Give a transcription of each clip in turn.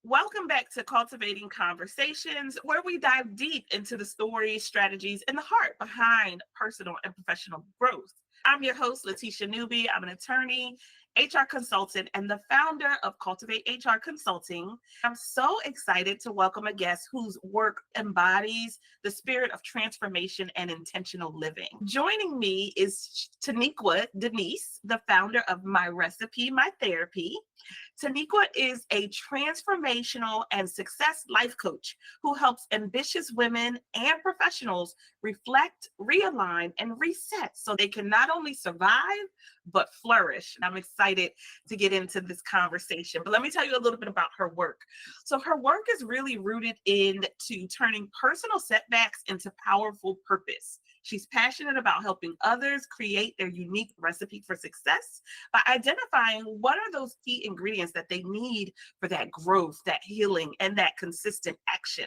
Welcome back to Cultivating Conversations, where we dive deep into the stories, strategies, and the heart behind personal and professional growth. I'm your host, Letitia Newby. I'm an attorney, HR consultant, and the founder of Cultivate HR Consulting. I'm so excited to welcome a guest whose work embodies the spirit of transformation and intentional living. Joining me is Teniqua Denise, the founder of My Recipe, My Therapy. Teniqua is a transformational and success life coach who helps ambitious women and professionals reflect, realign, and reset so they can not only survive, but flourish. And I'm excited to get into this conversation. But let me tell you a little bit about her work. So her work is really rooted into turning personal setbacks into powerful purpose. She's passionate about helping others create their unique recipe for success by identifying what are those key ingredients that they need for that growth, that healing, and that consistent action.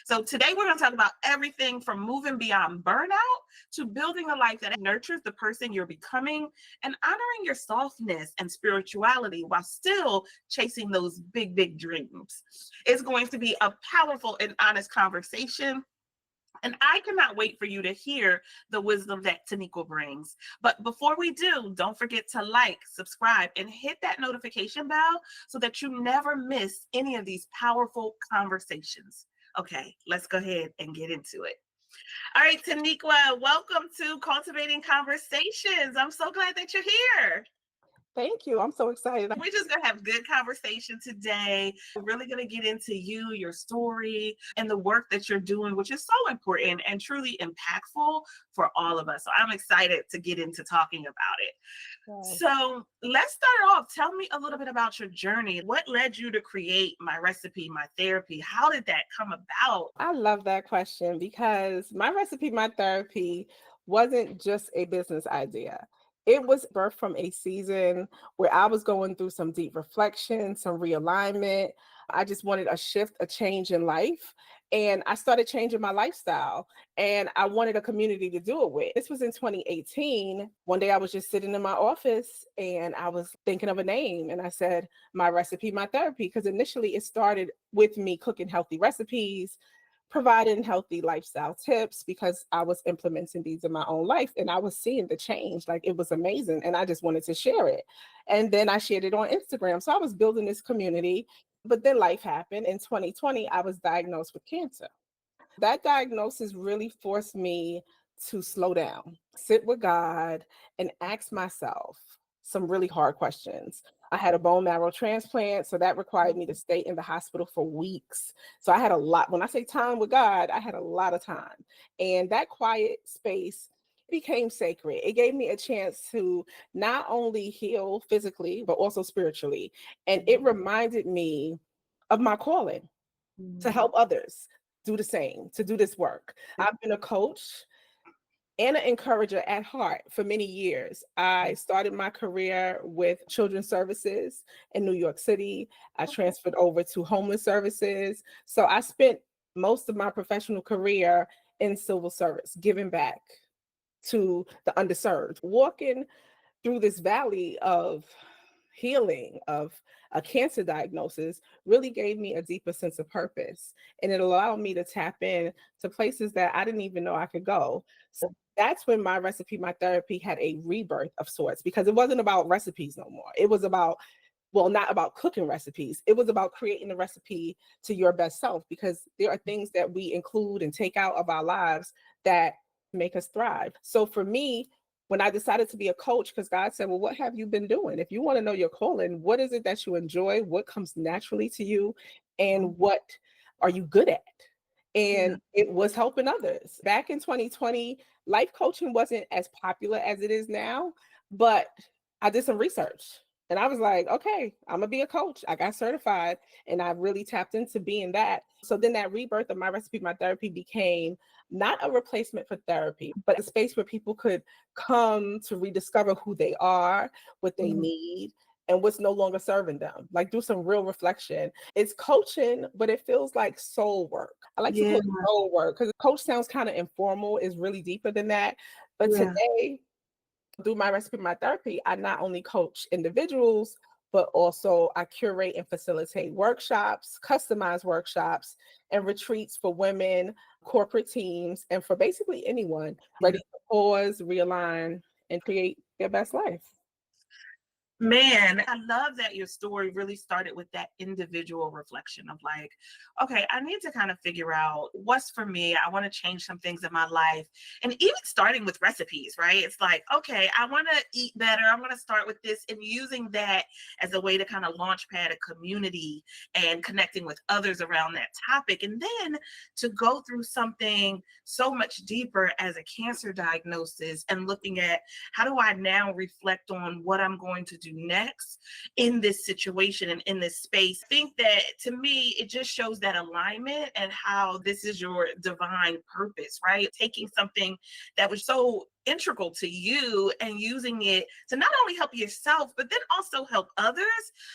So today we're going to talk about everything from moving beyond burnout to building a life that nurtures the person you're becoming and honoring your softness and spirituality while still chasing those big, big dreams. It's going to be a powerful and honest conversation. And I cannot wait for you to hear the wisdom that Teniqua brings. But before we do, don't forget to like, subscribe, and hit that notification bell so that you never miss any of these powerful conversations. Okay, let's go ahead and get into it. All right, Teniqua, welcome to Cultivating Conversations. I'm so glad that you're here. Thank you. I'm so excited. We're just going to have good conversation today. We're really going to get into you, your story, and the work that you're doing, which is so important and truly impactful for all of us. So I'm excited to get into talking about it. Wow. So let's start off. Tell me a little bit about your journey. What led you to create My Recipe, My Therapy? How did that come about? I love that question because My Recipe, My Therapy wasn't just a business idea. It was birthed from a season where I was going through some deep reflection, some realignment. I just wanted a shift, a change in life. And I started changing my lifestyle and I wanted a community to do it with. This was in 2018. One day I was just sitting in my office and I was thinking of a name and I said, My Recipe, My Therapy, because initially it started with me cooking healthy recipes, providing healthy lifestyle tips because I was implementing these in my own life and I was seeing the change. Like it was amazing. And I just wanted to share it. And then I shared it on Instagram. So I was building this community. But then life happened. In 2020, I was diagnosed with cancer. That diagnosis really forced me to slow down, sit with God, and ask myself some really hard questions. I had a bone marrow transplant, so that required me to stay in the hospital for weeks. So I had a lot. When I say time with God, I had a lot of time. And that quiet space became sacred. It gave me a chance to not only heal physically, but also spiritually. And it reminded me of my calling to help others do the same, to do this work. I've been a coach and an encourager at heart for many years. I started my career with children's services in New York City. I transferred over to homeless services. So I spent most of my professional career in civil service, giving back to the underserved, walking through this valley of healing of a cancer diagnosis really gave me a deeper sense of purpose. And it allowed me to tap in to places that I didn't even know I could go. So that's when My Recipe, My Therapy had a rebirth of sorts, because it wasn't about recipes no more. It was about, well, not about cooking recipes. It was about creating a recipe to your best self, because there are things that we include and take out of our lives that make us thrive. So for me, when I decided to be a coach, because God said, well, what have you been doing? If you want to know your calling, what is it that you enjoy? What comes naturally to you? And what are you good at? And it was helping others. Back in 2020, life coaching wasn't as popular as it is now, but I did some research and I was like, okay, I'm gonna be a coach. I got certified and I really tapped into being that. So then that rebirth of My Recipe, My Therapy became not a replacement for therapy, but a space where people could come to rediscover who they are, what they need, and what's no longer serving them. Like do some real reflection. It's coaching, but it feels like soul work. I like to call it soul work because coach sounds kind of informal. It's really deeper than that. But today, through My Recipe, My Therapy, I not only coach individuals, but also I curate and facilitate workshops, customized workshops, and retreats for women, corporate teams, and for basically anyone ready to pause, realign, and create their best life. Man, I love that your story really started with that individual reflection of like, okay, I need to kind of figure out what's for me. I want to change some things in my life. And even starting with recipes, right? It's like, okay, I want to eat better. I'm going to start with this and using that as a way to kind of launch pad a community and connecting with others around that topic. And then to go through something so much deeper as a cancer diagnosis and looking at how do I now reflect on what I'm going to do next in this situation and in this space. I think that to me, it just shows that alignment and how this is your divine purpose, right? Taking something that was so integral to you and using it to not only help yourself, but then also help others.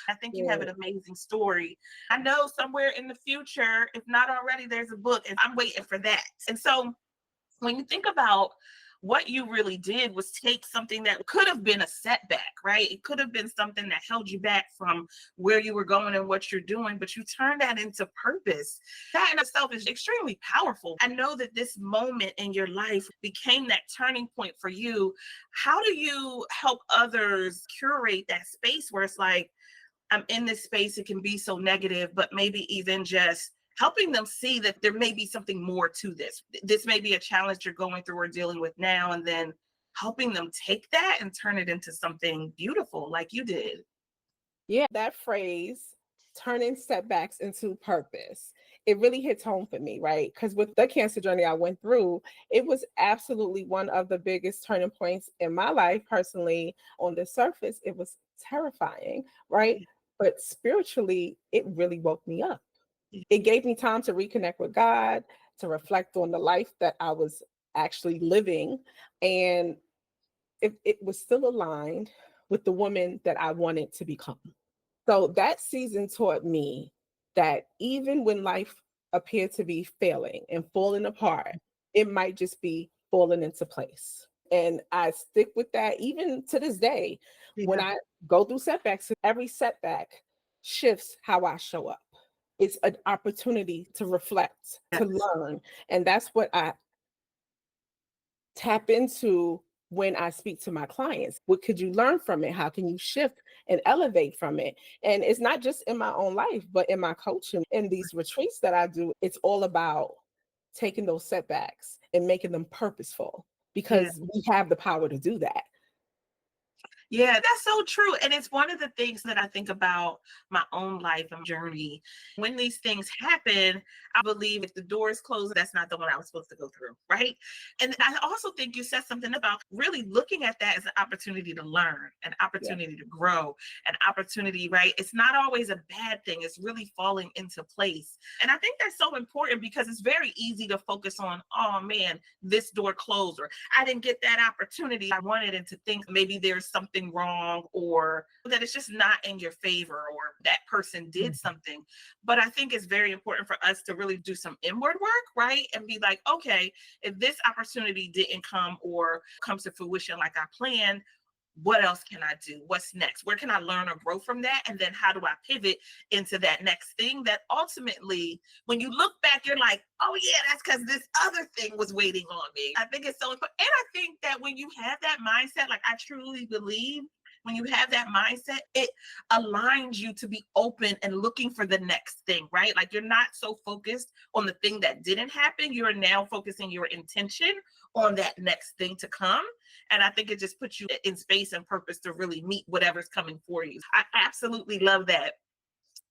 I think you have Yeah. an amazing story. I know somewhere in the future, if not already, there's a book and I'm waiting for that. And so when you think about what you really did was take something that could have been a setback, right? It could have been something that held you back from where you were going and what you're doing, but you turned that into purpose. That in itself is extremely powerful. I know that this moment in your life became that turning point for you. How do you help others curate that space where it's like, I'm in this space, it can be so negative, but maybe even just helping them see that there may be something more to this. This may be a challenge you're going through or dealing with now, and then helping them take that and turn it into something beautiful like you did. Yeah, that phrase, turning setbacks into purpose, it really hits home for me, right? Because with the cancer journey I went through, it was absolutely one of the biggest turning points in my life personally. On the surface, it was terrifying, right? But spiritually, it really woke me up. It gave me time to reconnect with God, to reflect on the life that I was actually living. And it was still aligned with the woman that I wanted to become. So that season taught me that even when life appeared to be failing and falling apart, it might just be falling into place. And I stick with that even to this day. When Yeah. I go through setbacks, every setback shifts how I show up. It's an opportunity to reflect, to Yes. learn. And that's what I tap into when I speak to my clients. What could you learn from it? How can you shift and elevate from it? And it's not just in my own life, but in my coaching, in these retreats that I do, it's all about taking those setbacks and making them purposeful Yeah. because we have the power to do that. Yeah, that's so true. And it's one of the things that I think about my own life and journey. When these things happen, I believe if the door is closed, that's not the one I was supposed to go through, right? And I also think you said something about really looking at that as an opportunity to learn, an Yeah. opportunity to grow, an opportunity, right? It's not always a bad thing, it's really falling into place. And I think that's so important because it's very easy to focus on, oh man, this door closed, or I didn't get that opportunity I wanted, and to think maybe there's something wrong or that it's just not in your favor or that person did Mhm. something. But I think it's very important for us to really do some inward work, right? And be like, okay, if this opportunity didn't come or comes to fruition like I planned, what else can I do? What's next? Where can I learn or grow from that? And then how do I pivot into that next thing that ultimately, when you look back, you're like, oh yeah, that's because this other thing was waiting on me. I think it's so important. And I think that when you have that mindset, like I truly believe when you have that mindset, it aligns you to be open and looking for the next thing, right? Like you're not so focused on the thing that didn't happen. You're now focusing your intention on that next thing to come. And I think it just puts you in space and purpose to really meet whatever's coming for you. I absolutely love that.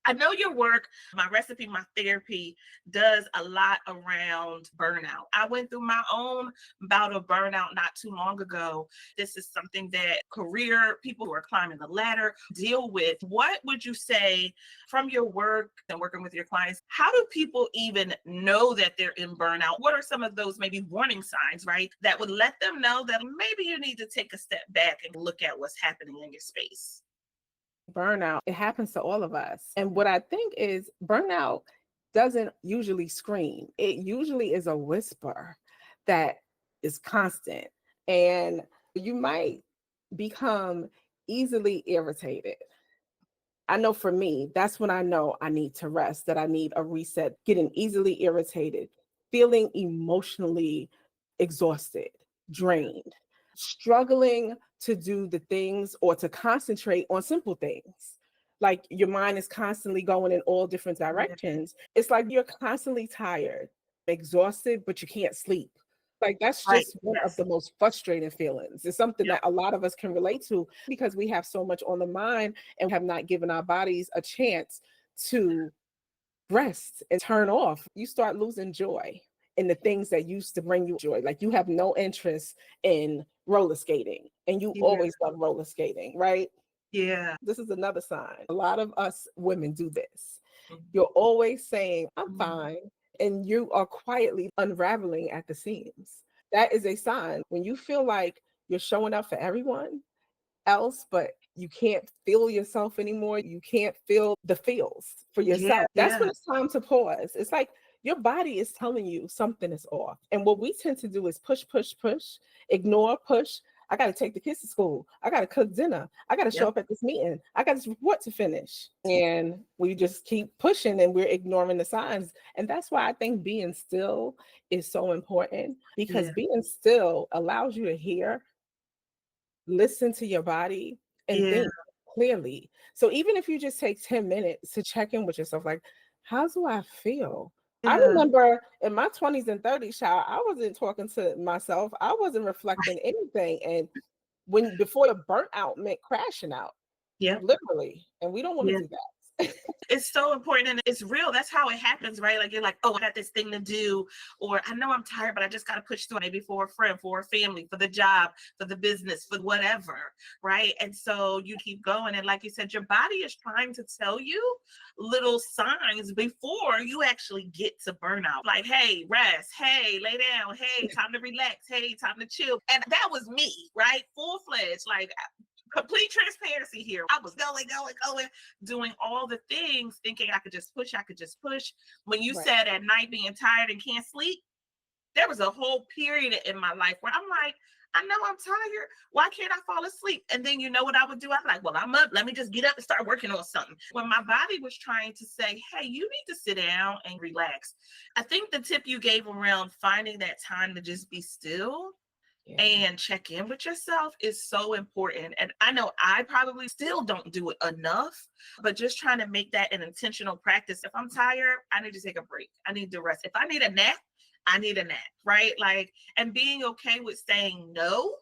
I know your work, my recipe, my therapy does a lot around burnout. I went through my own bout of burnout not too long ago. This is something that career people who are climbing the ladder deal with. What would you say from your work and working with your clients? How do people even know that they're in burnout? What are some of those maybe warning signs, right? That would let them know that maybe you need to take a step back and look at what's happening in your space. Burnout, it happens to all of us. And what I think is burnout doesn't usually scream, it usually is a whisper that is constant. And you might become easily irritated. I know for me, that's when I know I need to rest, that I need a reset, getting easily irritated, feeling emotionally exhausted, Yeah. drained, struggling to do the things or to concentrate on simple things. Like your mind is constantly going in all different Yeah. directions. It's like you're constantly tired, exhausted, but you can't sleep. Like that's Right. just one of Yes. the most frustrating feelings. It's something Yep. that a lot of us can relate to because we have so much on the mind and have not given our bodies a chance to rest and turn off. You start losing joy in the things that used to bring you joy. Like you have no interest in roller skating and you Yeah. always love roller skating, right? Yeah. This is another sign. A lot of us women do this. Mhm. You're always saying, I'm Mhm. fine, and you are quietly unraveling at the seams. That is a sign when you feel like you're showing up for everyone else, but you can't feel yourself anymore. You can't feel the feels for Yeah. yourself. That's when Yeah. it's time to pause. It's like your body is telling you something is off. And what we tend to do is push, push, push, ignore, push. I got to take the kids to school. I got to cook dinner. I got to show Yep. up at this meeting. I got this report to finish. And we just keep pushing and we're ignoring the signs. And that's why I think being still is so important because Yeah. being still allows you to hear, listen to your body, and Yeah. think clearly. So even if you just take 10 minutes to check in with yourself, like, how do I feel? I Yeah. remember in my 20s and 30s, child, I wasn't talking to myself. I wasn't reflecting anything. And when before the burnout meant crashing out, Yep. literally. And we don't want to Yeah. do that. It's so important and it's real. That's how it happens, right? Like you're like, oh, I got this thing to do, or I know I'm tired, but I just got to push through. Maybe for a friend, for a family, for the job, for the business, for whatever, right? And so you keep going, and like you said, your body is trying to tell you little signs before you actually get to burnout. Like, hey, rest. Hey, lay down. Hey, time to relax. Hey, time to chill. And that was me, right? Full fledged, like complete transparency here. I was going, doing all the things, thinking I could just push, I could just push. When you Right. said at night being tired and can't sleep, there was a whole period in my life where I'm like, I know I'm tired. Why can't I fall asleep? And then you know what I would do? I'm like, well, I'm up. Let me just get up and start working on something. When my body was trying to say, hey, you need to sit down and relax. I think the tip you gave around finding that time to just be still Yeah. and check in with yourself is so important. And I know I probably still don't do it enough, but just trying to make that an intentional practice. If I'm tired, I need to take a break. I need to rest. If I need a nap, I need a nap, right? Like, and being okay with saying no,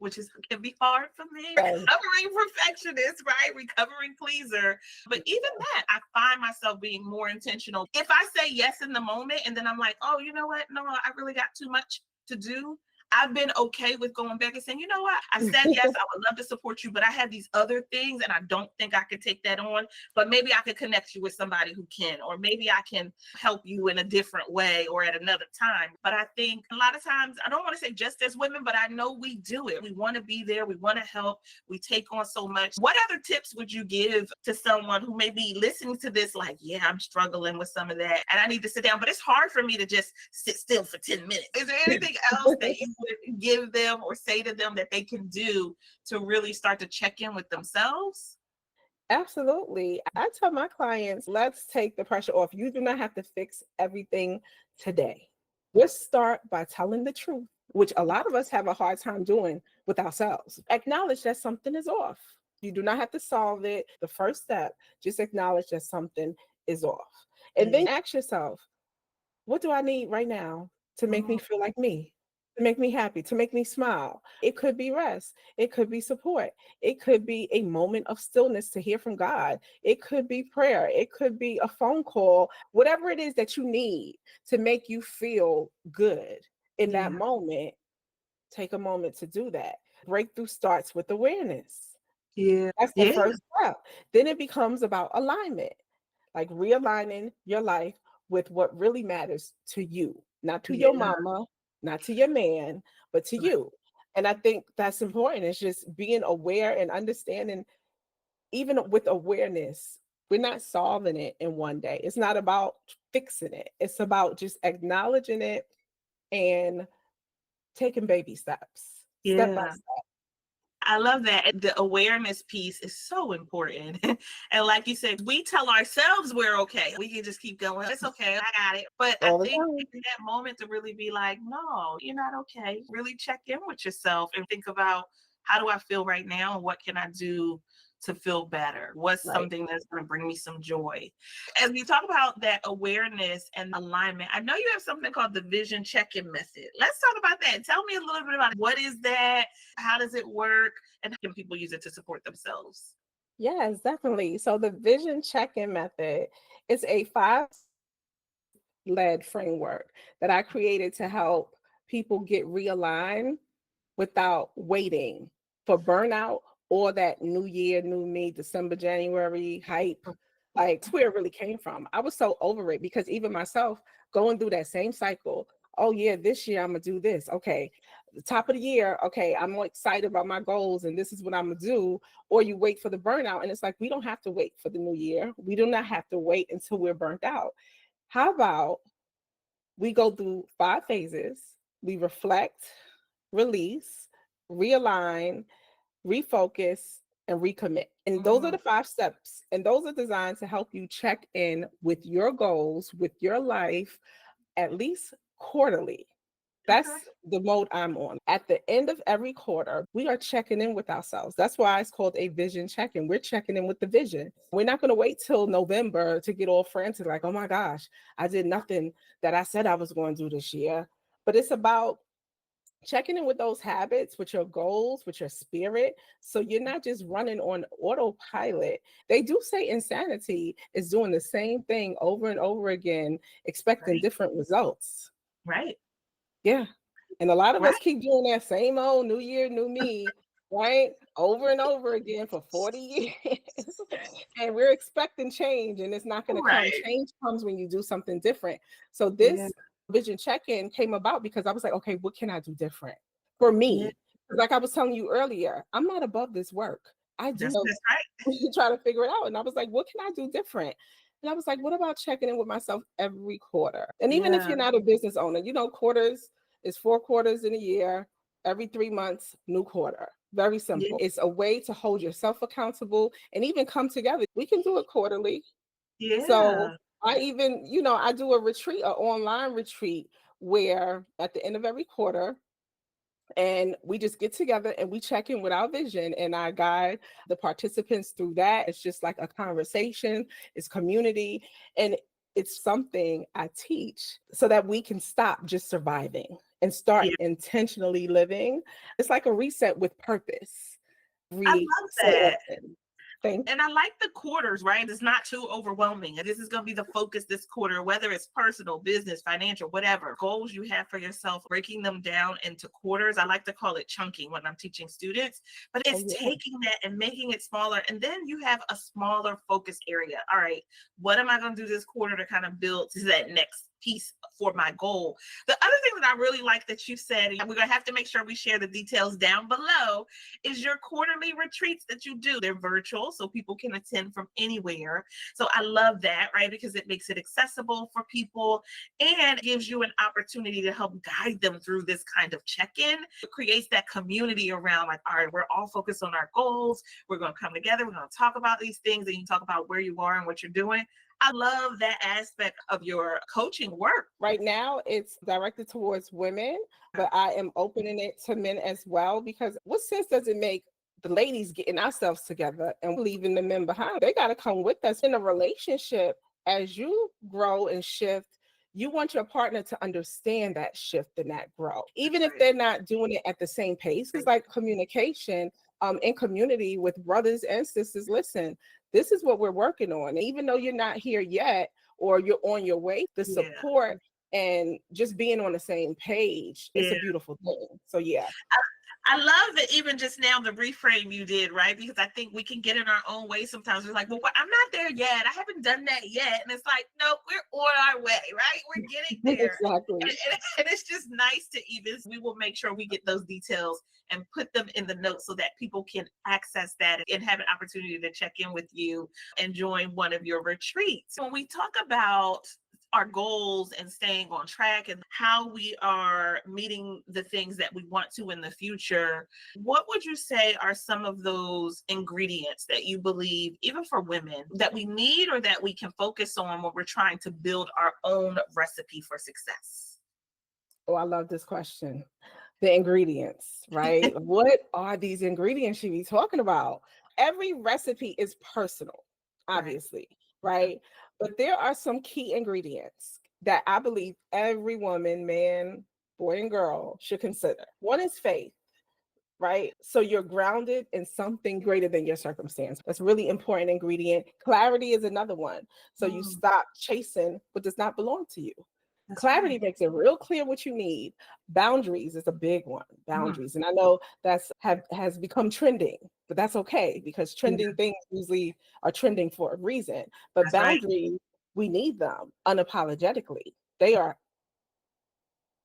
which is can be hard for me. Right. Recovering perfectionist, right? Recovering pleaser. But even that, I find myself being more intentional. If I say yes in the moment and then I'm like, oh, you know what? No, I really got too much to do. I've been okay with going back and saying, you know what? I said yes, I would love to support you, but I have these other things and I don't think I could take that on. But maybe I could connect you with somebody who can, or maybe I can help you in a different way or at another time. But I think a lot of times, I don't want to say just as women, but I know we do it. We want to be there, we want to help, we take on so much. What other tips would you give to someone who may be listening to this, like, yeah, I'm struggling with some of that and I need to sit down, but it's hard for me to just sit still for 10 minutes? Is there anything else that you would give them or say to them that they can do to really start to check in with themselves? Absolutely. I tell my clients, let's take the pressure off. You do not have to fix everything today. Let's start by telling the truth, which a lot of us have a hard time doing with ourselves. Acknowledge that something is off. You do not have to solve it. The first step, just acknowledge that something is off. And Yeah. then ask yourself, what do I need right now to make me Mhm. feel like me? To make me happy, to make me smile. It could be rest. It could be support. It could be a moment of stillness to hear from God. It could be prayer. It could be a phone call, whatever it is that you need to make you feel good in that Yeah. moment. Take a moment to do that. Breakthrough starts with awareness. Yeah. That's the Yeah. first step. Then it becomes about alignment, like realigning your life with what really matters to you, not to your Yeah. mama, not to your man, but to Right. you. And I think that's important. It's just being aware and understanding, even with awareness, we're not solving it in one day. It's not about fixing it, it's about just acknowledging it and taking baby steps, step by Yeah. step. I love that. The awareness piece is so important. And like you said, we tell ourselves we're okay. We can just keep going. It's okay. I got it. But I All the think time. in that moment to really be like, no, you're not okay. Really check in with yourself and think about, how do I feel right now? And what can I do to feel better? What's Right. something that's going to bring me some joy? As we talk about that awareness and alignment, I know you have something called the vision check-in method. Let's talk about that. Tell me a little bit about it. What is that? How does it work? And how can people use it to support themselves? Yes, definitely. So the vision check-in method is a 5 led framework that I created to help people get realigned without waiting for burnout or that new year, new me, December, January hype. Like, it's where it really came from. I was so over it because even myself going through that same cycle. Oh yeah, this year I'm gonna do this. Okay, the top of the year. Okay, I'm more excited about my goals and this is what I'm gonna do. Or you wait for the burnout, and it's like we don't have to wait for the new year. We do not have to wait until we're burnt out. How about we go through 5 phases? We reflect, release, realign, refocus, and recommit. And those are Mm, the 5 steps. And those are designed to help you check in with your goals, with your life, at least quarterly. okay. That's the mode I'm on. At the end of every quarter, we are checking in with ourselves. That's why it's called a vision check in. We're checking in with the vision. We're not going to wait till November to get all frantic, like, oh my gosh, I did nothing that I said I was going to do this year. But it's about checking in with those habits, with your goals, with your spirit. So you're not just running on autopilot. They do say insanity is doing the same thing over and over again, expecting Right. different results. Right. Yeah. And a lot of Right. us keep doing that same old new year, new me, right? Over and over again for 40 years. And we're expecting change, and it's not going to come. Right. Change comes when you do something different. So Yeah. this vision check-in came about because I was like, okay, what can I do different for Yeah. me? Like I was telling you earlier, I'm not above this work. I do That's right. try to figure it out. And I was like, what can I do different? And I was like, what about checking in with myself every quarter? And even if Yeah. you're not a business owner, quarters is 4 quarters in a year, every 3 months, new quarter. Very Yeah. simple. It's a way to hold yourself accountable and even come together. We can do it quarterly. So Yeah. I even, I do a retreat, an online retreat where at the end of every quarter, and we just get together and we check in with our vision, and I guide the participants through that. It's just like a conversation, it's community, and it's something I teach so that we can stop just surviving and start Yeah. intentionally living. It's like a reset with purpose. I Every love so that. often. Thank And I like the quarters, right? It's not too overwhelming. And this is going to be the focus this quarter, whether it's personal, business, financial, whatever goals you have for yourself, breaking them down into quarters. I like to call it chunking when I'm teaching students, but Oh it's yeah. taking that and making it smaller. And then you have a smaller focus area. All right, what am I going to do this quarter to kind of build to that next piece for my goal? The other thing that I really like that you said, and we're going to have to make sure we share the details down below, is your quarterly retreats that you do. They're virtual, so people can attend from anywhere. So I love that, right? Because it makes it accessible for people and gives you an opportunity to help guide them through this kind of check-in. It creates that community around, like, all right, we're all focused on our goals. We're going to come together. We're going to talk about these things, and you talk about where you are and what you're doing. I love that aspect of your coaching work. Right now, it's directed towards women, but I am opening it to men as well, because what sense does it make the ladies getting ourselves together and leaving the men behind? They got to come with us in a relationship. As you grow and shift, you want your partner to understand that shift and that growth, That's even if right. they're not doing it at the same pace. It's like communication in community with brothers and sisters. Listen, this is what we're working on. Even though you're not here yet, or you're on your way, the Yeah. support and just being on the same page, it's Yeah. a beautiful thing. So yeah. I love that even just now the reframe you did, right? Because I think we can get in our own way sometimes. We're like, well, I'm not there yet. I haven't done that yet. And it's like, no, we're on our way, right? We're getting there. Exactly. And it's just nice to even, we will make sure we get those details and put them in the notes so that people can access that and have an opportunity to check in with you and join one of your retreats. When we talk about our goals and staying on track and how we are meeting the things that we want to in the future, what would you say are some of those ingredients that you believe, even for women, that we need or that we can focus on when we're trying to build our own recipe for success? Oh, I love this question. The ingredients, right? What are these ingredients you be talking about? Every recipe is personal, Right. obviously, right? But there are some key ingredients that I believe every woman, man, boy, and girl should consider. One is faith, right? So you're grounded in something greater than your circumstance. That's a really important ingredient. Clarity is another one. So you Mm, stop chasing what does not belong to you. that's Clarity right. makes it real clear what you need. Boundaries is a big one. Mm, Boundaries. And I know has become trending, but that's okay because yeah, trending things usually are trending for a reason. But that's right. boundaries, we need them unapologetically. They are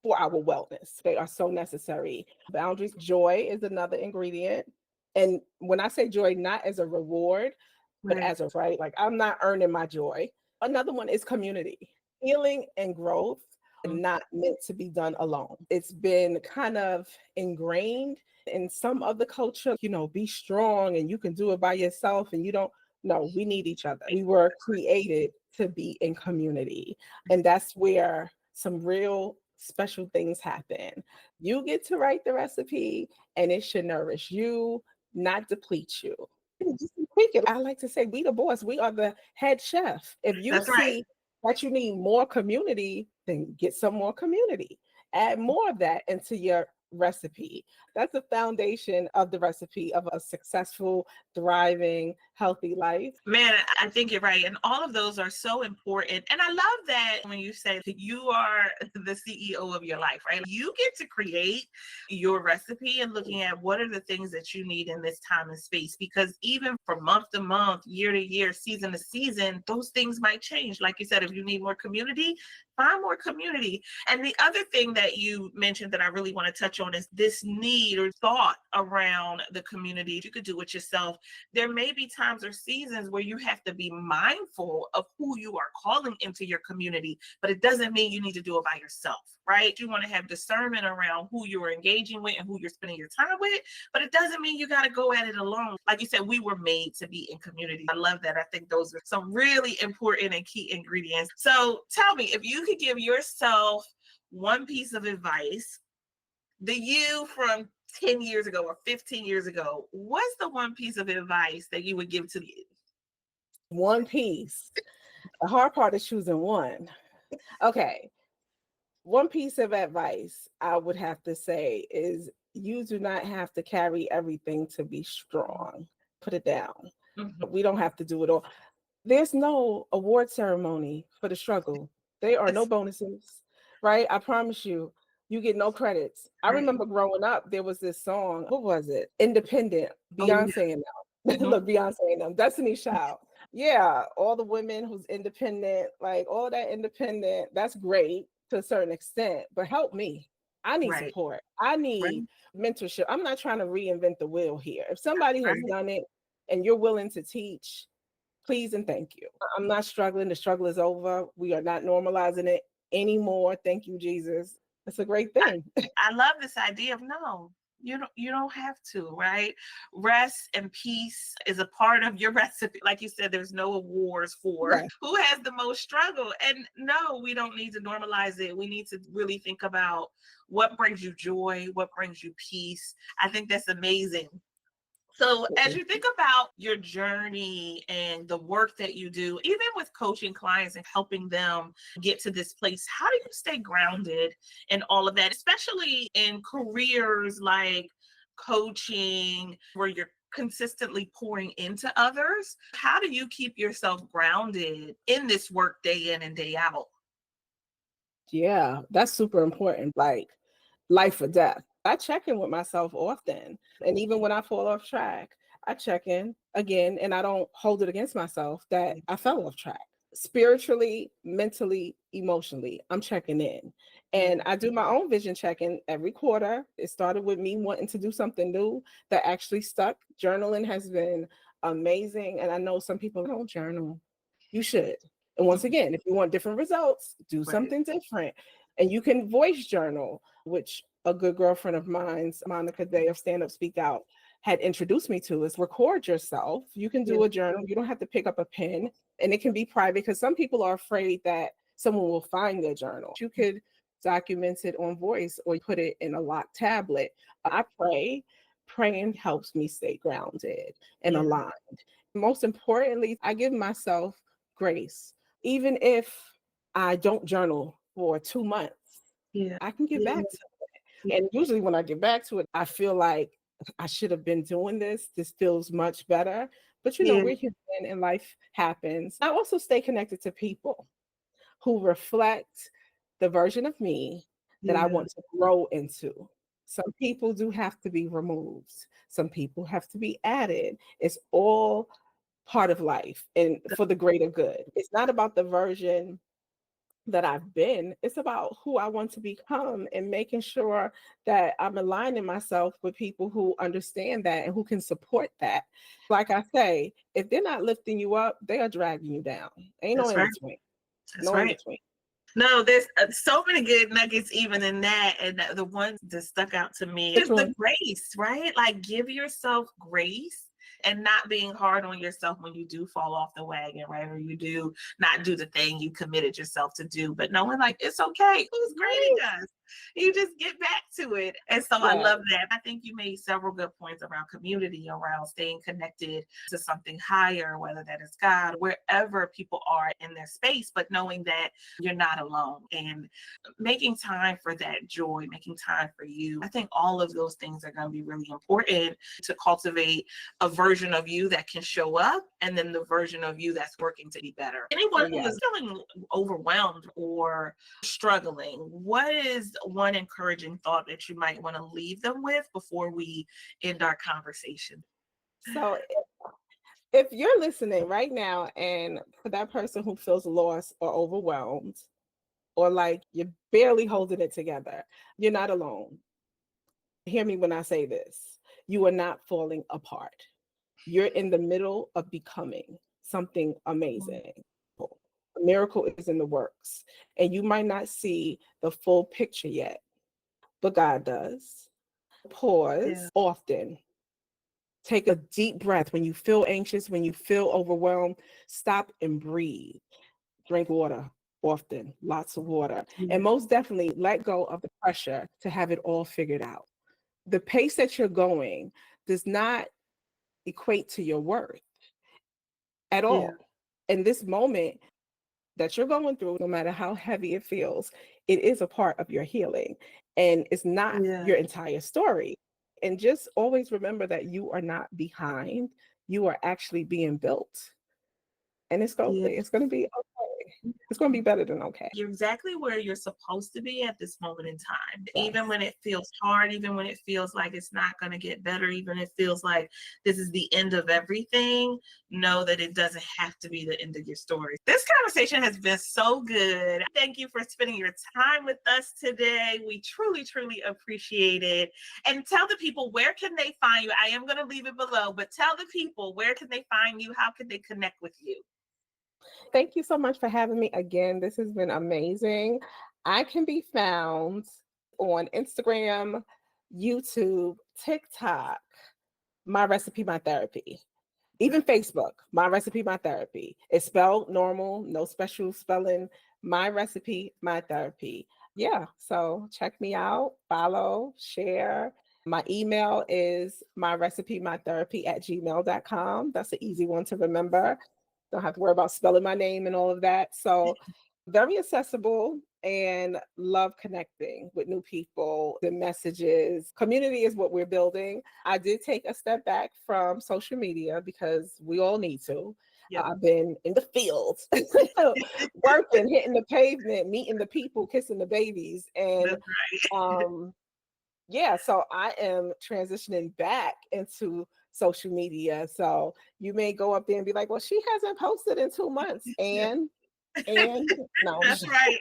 for our wellness. They are so necessary. Boundaries, joy is another ingredient. And when I say joy, not as a reward, but Right. as a right, like I'm not earning my joy. Another one is community. Healing and growth are Mm, not meant to be done alone. It's been kind of ingrained in some of the culture, be strong and you can do it by yourself and you don't. No, we need each other. We were created to be in community. And that's where some real special things happen. You get to write the recipe and it should nourish you, not deplete you. Just tweak it. I like to say, we the boss, we are the head chef. If you that's right. see that you need more community, then get some more community. Add more of that into your recipe. That's the foundation of the recipe of a successful, thriving, healthy life. Man, I think you're right. And all of those are so important. And I love that when you say that you are the CEO of your life, right? You get to create your recipe and looking at what are the things that you need in this time and space. Because even from month to month, year to year, season to season, those things might change. Like you said, if you need more community, find more community. And the other thing that you mentioned that I really want to touch on is this need or thought around the community. You could do it yourself. There may be times or seasons where you have to be mindful of who you are calling into your community, but it doesn't mean you need to do it by yourself, right? You want to have discernment around who you're engaging with and who you're spending your time with, but it doesn't mean you got to go at it alone. Like you said, we were made to be in community. I love that. I think those are some really important and key ingredients. So tell me, if you could give yourself one piece of advice, the you from 10 years ago or 15 years ago, what's the one piece of advice that you would give to you? One piece. The hard part is choosing one. Okay. One piece of advice I would have to say is you do not have to carry everything to be strong. Put it down. Mhm. We don't have to do it all. There's no award ceremony for the struggle. There are no That's bonuses, right? I promise you, you get no credits. I right. remember growing up, there was this song. What was it? Independent. Oh, yeah. Beyonce and them. Mhm. Look, Beyonce and them. Destiny's Child. Yeah, all the women who's independent, like all that independent, that's great to a certain extent, but help me. I need Right. support. I Right. need mentorship. I'm not trying to reinvent the wheel here. If somebody has Right. done it and you're willing to teach, please and thank you. I'm not struggling. The struggle is over. We are not normalizing it anymore. Thank you, Jesus. It's a great I, thing. I love this idea of no. You don't have to, right? Rest and peace is a part of your recipe. Like you said, there's no awards for Yeah. who has the most struggle. And no, we don't need to normalize it. We need to really think about what brings you joy, what brings you peace. I think that's amazing. So, as you think about your journey and the work that you do, even with coaching clients and helping them get to this place, how do you stay grounded in all of that, especially in careers like coaching, where you're consistently pouring into others? How do you keep yourself grounded in this work day in and day out? Yeah, that's super important. Like life or death. I check in with myself often. And even when I fall off track, I check in again and I don't hold it against myself that I fell off track. Spiritually, mentally, emotionally, I'm checking in. And I do my own vision checking every quarter. It started with me wanting to do something new that actually stuck. Journaling has been amazing. And I know some people don't journal. You should. And once again, if you want different results, do Right. something different. And you can voice journal, which a good girlfriend of mine's, Monica Day of Stand Up Speak Out, had introduced me to, is record yourself. You can Yeah. do a journal. You don't have to pick up a pen, and it can be private because some people are afraid that someone will find their journal. You could document it on voice or put it in a locked tablet. I pray. Praying helps me stay grounded and Yeah. aligned. Most importantly, I give myself grace. Even if I don't journal for 2 months, Yeah. I can get Yeah. back to it. And usually when I get back to it, I feel like I should have been doing this. This feels much better. But Yeah. we're human and life happens. I also stay connected to people who reflect the version of me that I Yeah. want to grow into. Some people do have to be removed. Some people have to be added. It's all part of life and for the greater good. It's not about the version that I've been. It's about who I want to become and making sure that I'm aligning myself with people who understand that and who can support that. Like I say, if they're not lifting you up, they are dragging you down. Ain't no That's in right. between. That's No in right. between. No, there's so many good nuggets even in that. And the one that stuck out to me Which is the one? grace, right? Like give yourself grace and not being hard on yourself when you do fall off the wagon, right? Or you do not do the thing you committed yourself to do, but knowing like it's okay. Who's grading us? You just get back to it. And so I Right. love that. I think you made several good points around community, around staying connected to something higher, whether that is God, wherever people are in their space, but knowing that you're not alone and making time for that joy, making time for you. I think all of those things are going to be really important to cultivate a version of you that can show up and then the version of you that's working to be better. Oh, Anyone who yeah. is feeling overwhelmed or struggling, what is one encouraging thought that you might want to leave them with before we end our conversation? So if you're listening right now and for that person who feels lost or overwhelmed or like you're barely holding it together, you're not alone. Hear me when I say this. You are not falling apart. You're in the middle of becoming something amazing. A miracle is in the works, and you might not see the full picture yet, but God does. Yeah. Pause often. Take a deep breath when you feel anxious, when you feel overwhelmed. Stop and breathe. Drink water often, lots of water. Yeah. And most definitely let go of the pressure to have it all figured out. The pace that you're going does not equate to your worth at Yeah. all. In this moment that you're going through, no matter how heavy it feels, it is a part of your healing and it's not Yeah. your entire story. And just always remember that you are not behind, you are actually being built. And Yeah. it's going to be okay. It's going to be better than okay. You're exactly where you're supposed to be at this moment in time. Even Yes. when it feels hard, even when it feels like it's not going to get better, even if it feels like this is the end of everything, know that it doesn't have to be the end of your story. This conversation has been so good. Thank you for spending your time with us today. We truly, truly appreciate it. And tell the people, where can they find you? I am going to leave it below, but tell the people, where can they find you? How can they connect with you? Thank you so much for having me again. This has been amazing. I can be found on Instagram, YouTube, TikTok, My Recipe, My Therapy, even Facebook, My Recipe, My Therapy. It's spelled normal, no special spelling. My Recipe, My Therapy. Yeah, so check me out, follow, share. My email is myrecipemytherapy@gmail.com. That's an easy one to remember. Don't have to worry about spelling my name and all of that. So very accessible and love connecting with new people, the messages. Community is what we're building. I did take a step back from social media because we all need to. Yep. I've been in the fields, working, hitting the pavement, meeting the people, kissing the babies. And That's right. yeah, so I am transitioning back into social media. So you may go up there and be like, well, she hasn't posted in 2 months. And no, That's right.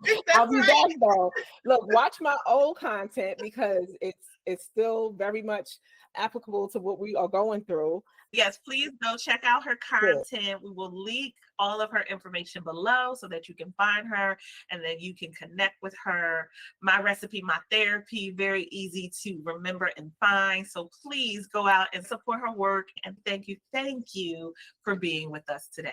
That's I'll be right. back though. Look, watch my old content because it's still very much applicable to what we are going through. Yes, please go check out her Good. content. We will link all of her information below so that you can find her and then you can connect with her. My recipe, my therapy, very easy to remember and find. So please go out and support her work. And thank you for being with us today.